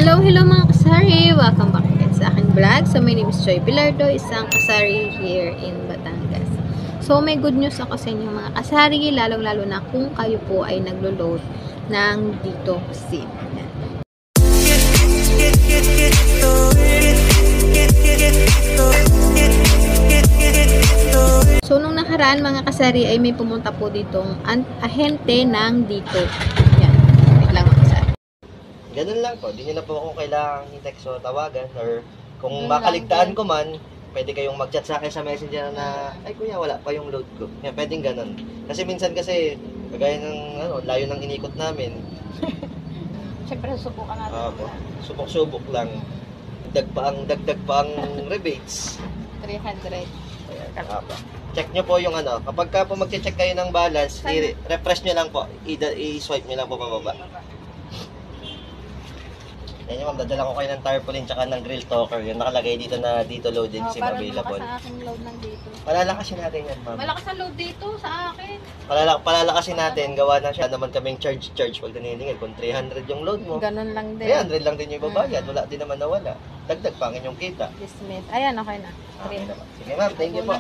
Hello mga kasari! Welcome back again sa aking vlog. So my name is Joy Bilardo, isang kasari here in Batangas. So may good news ako sa inyo mga kasari, lalong-lalo na kung kayo po ay naglo-load ng dito SIM. So nung nakaraan mga kasari ay may pumunta po ditong ahente ng dito. Yan, wait lang mga kasari. Ganun lang po, di nyo na po ako kailangang i-text o tawagan, or kung makaligtaan ko man, pwede kayong mag-chat sa akin sa messenger na, ay kuya, wala pa yung load ko. Yan, pwedeng ganun. Kasi minsan kasi, kagaya ng layo ng inikot namin. Siyempre susubukan natin. Subok-subok lang. Dagdag pa ang rebates. 300. Ayan, check nyo po yung kapag ka po mag-check kayo ng balance, i-refresh nyo lang po, i-swipe nyo lang po pababa. Yan yung dadala ko kayo ng tarpaulin tsaka ng grill talker. Yung nakalagay dito na dito loaded SIM available. Para sa aking load ng dito. Palalakasin natin yan, ma'am. Malakas ang load dito sa akin. Palalakasin natin. Gawa na siya naman kaming charge pag tinilingin. Kung 300 yung load mo, ganun lang din. 300 lang din yung ibabayad. Wala din naman nawala. Dagdag pa ang inyong kita. Dismiss. Ayan, okay na. Okay naman. Sige ma'am, thank you po.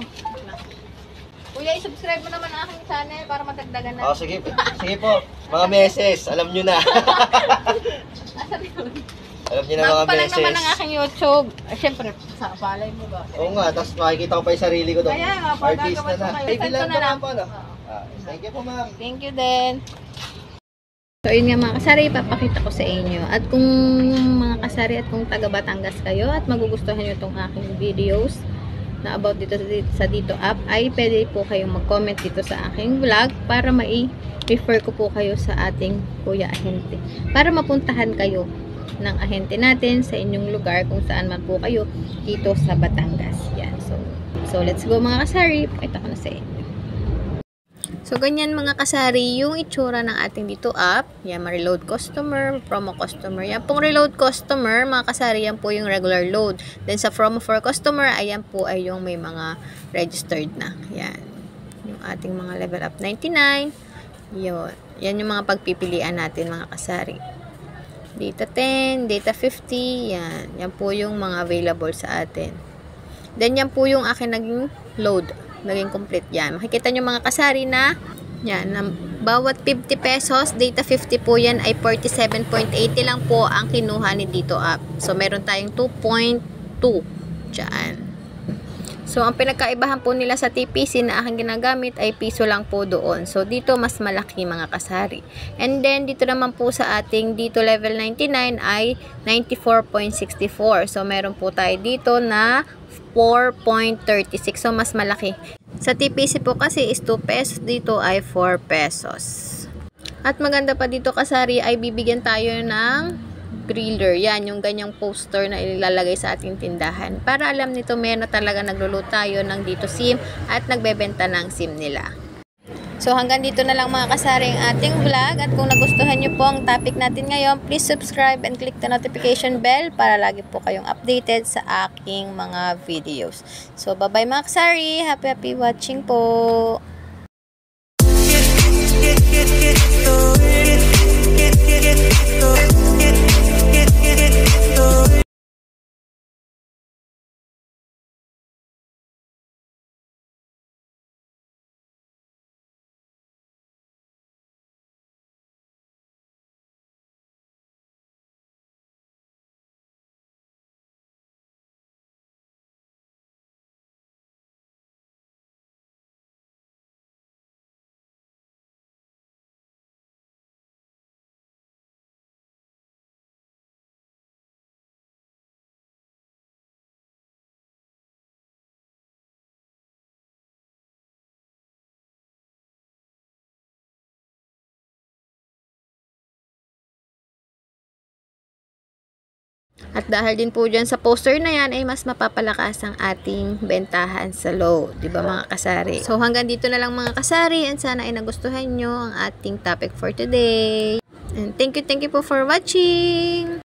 Kuya, i-subscribe mo naman ang aking channel para matagdagan na. Sige. Sige po. Mga meses, alam nyo na. Alam niyo na mga pa lang meses. naman ang aking YouTube. Siyempre, sa palay mo ba? Oo nga, tapos makikita ko pa yung sarili ko doon. Kaya nga, artista na. kayo. Baby lang na lang. po, no? Thank you po, ma'am. Thank you din. So, yun nga mga kasari, ipapakita ko sa inyo. At kung mga kasari at kung taga Batangas kayo at magugustuhan nyo itong aking videos na about dito sa dito app, ay pwede po kayong mag-comment dito sa aking vlog para mai-refer ko po kayo sa ating Kuya Ahente. Para mapuntahan kayo ng ahente natin sa inyong lugar kung saan man po kayo dito sa Batangas. Yan. So let's go mga kasari. Pakita ko na sa inyo. So, ganyan mga kasari yung itsura ng ating dito app. Yan, ma-reload customer, promo customer. Yan pong reload customer, mga kasari, yan po yung regular load. Then sa promo for customer, ayan po ay yung may mga registered na. Yan. Yung ating mga level up 99. Yun. Yan yung mga pagpipilian natin mga kasari. Data 10, data 50, yan. Yan po yung mga available sa atin. Then, yan po yung akin naging load. Naging complete yan. Makikita nyo mga kasari na, yan, na bawat 50 pesos, data 50 po yan ay 47.80 lang po ang kinuha ni dito app. So, meron tayong 2.2 dyan. So, ang pinagkaibahan po nila sa TPC na aking ginagamit ay piso lang po doon. So, dito mas malaki mga kasari. And then, dito naman po sa ating dito level 99 ay 94.64. So, meron po tayo dito na 4.36. So, mas malaki. Sa TPC po kasi is 2 pesos. Dito ay 4 pesos. At maganda pa dito kasari ay bibigyan tayo ng griller. Yan, yung ganyang poster na ilalagay sa ating tindahan. Para alam nito, meron talaga nagluluto tayo ng dito SIM at nagbebenta ng SIM nila. So, hanggang dito na lang mga kasari ang ating vlog. At kung nagustuhan nyo po ang topic natin ngayon, please subscribe and click the notification bell para lagi po kayong updated sa aking mga videos. So, bye-bye mga kasari. Happy watching po. At dahil din po dyan sa poster na yan ay mas mapapalakas ang ating bentahan sa load. Diba mga kasari? So hanggang dito na lang mga kasari, and sana ay nagustuhan nyo ang ating topic for today. And thank you po for watching!